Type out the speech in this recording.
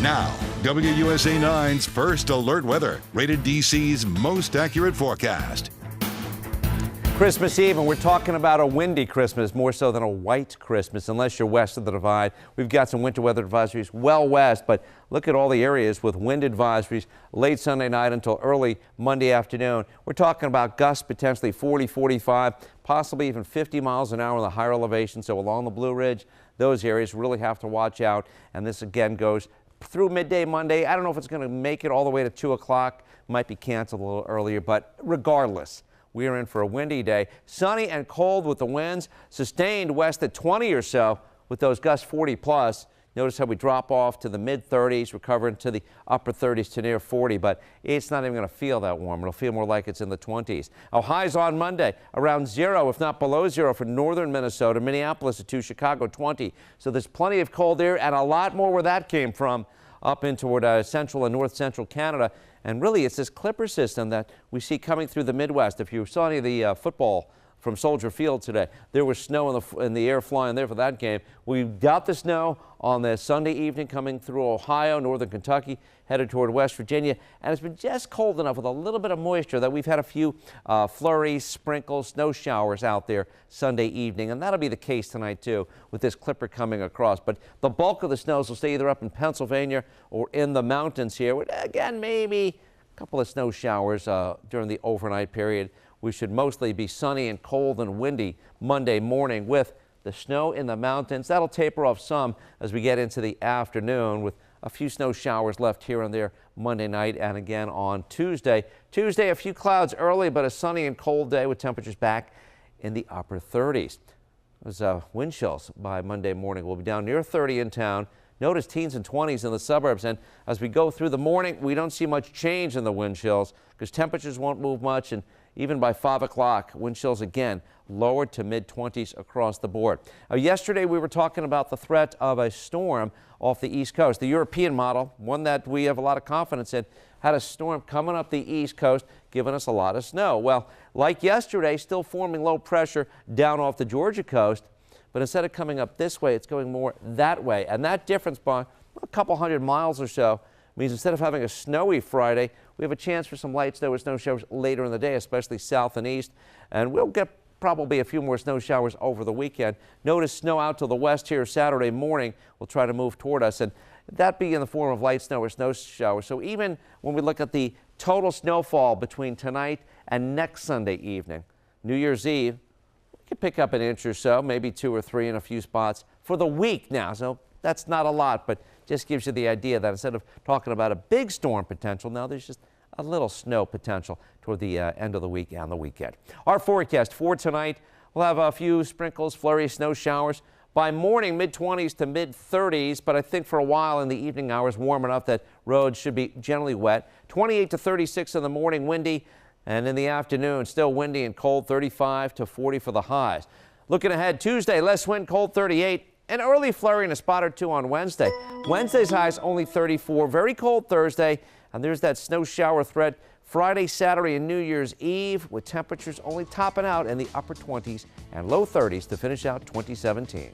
Now, WUSA 9's First Alert Weather, rated DC's most accurate forecast. Christmas Eve, and we're talking about a windy Christmas, more so than a white Christmas, unless you're west of the divide. We've got some winter weather advisories well west, but look at all the areas with wind advisories late Sunday night until early Monday afternoon. We're talking about gusts potentially 40, 45, possibly even 50 miles an hour in the higher elevation. So along the Blue Ridge, those areas really have to watch out. And this again goes through midday Monday. I don't know if it's going to make it all the way to 2 o'clock. Might be canceled a little earlier, but regardless, we are in for a windy day. Sunny and cold with the winds, sustained west at 20 or so with those gusts 40 plus. Notice how we drop off to the mid 30s, recovering to the upper 30s to near 40, but it's not even going to feel that warm. It'll feel more like it's in the 20s. Our highs on Monday around 0, if not below 0 for northern Minnesota, Minneapolis at 2, Chicago 20. So there's plenty of cold air and a lot more where that came from up in toward central and north central Canada. And really, it's this clipper system that we see coming through the Midwest. If you saw any of the football from Soldier Field today, there was snow in the air flying there for that game. We got the snow on the Sunday evening coming through Ohio, northern Kentucky, headed toward West Virginia. And it's been just cold enough with a little bit of moisture that we've had a few flurries, sprinkles, snow showers out there Sunday evening. And that'll be the case tonight, too, with this clipper coming across. But the bulk of the snows will stay either up in Pennsylvania or in the mountains here. Again, maybe a couple of snow showers during the overnight period. We should mostly be sunny and cold and windy Monday morning with the snow in the mountains. That'll taper off some as we get into the afternoon with a few snow showers left here and there Monday night and again on Tuesday. Tuesday, a few clouds early, but a sunny and cold day with temperatures back in the upper 30s. Those wind chills by Monday morning will be down near 30 in town. Notice teens and 20s in the suburbs, and as we go through the morning, we don't see much change in the wind chills because temperatures won't move much, and even by 5 o'clock, wind chills again lowered to mid-20s across the board. Yesterday, we were talking about the threat of a storm off the East Coast. The European model, one that we have a lot of confidence in, had a storm coming up the East Coast, giving us a lot of snow. Well, like yesterday, still forming low pressure down off the Georgia coast, but instead of coming up this way, it's going more that way. And that difference by a couple hundred miles or so means instead of having a snowy Friday, we have a chance for some light snow or snow showers later in the day, especially south and east. And we'll get probably a few more snow showers over the weekend. Notice snow out to the west here Saturday morning will try to move toward us, and that be in the form of light snow or snow showers. So even when we look at the total snowfall between tonight and next Sunday evening, New Year's Eve, we could pick up an inch or so, maybe 2 or 3 in a few spots for the week now. So that's not a lot, but just gives you the idea that instead of talking about a big storm potential, now there's just a little snow potential toward the end of the week and the weekend. Our forecast for tonight, we'll have a few sprinkles, flurries, snow showers. By morning, mid-20s to mid-30s, but I think for a while in the evening hours, warm enough that roads should be generally wet. 28 to 36 in the morning, windy, and in the afternoon, still windy and cold, 35 to 40 for the highs. Looking ahead, Tuesday, less wind, cold, 38. An early flurry and a spot or 2 on Wednesday. Wednesday's highs only 34. Very cold Thursday. And there's that snow shower threat Friday, Saturday, and New Year's Eve with temperatures only topping out in the upper 20s and low 30s to finish out 2017.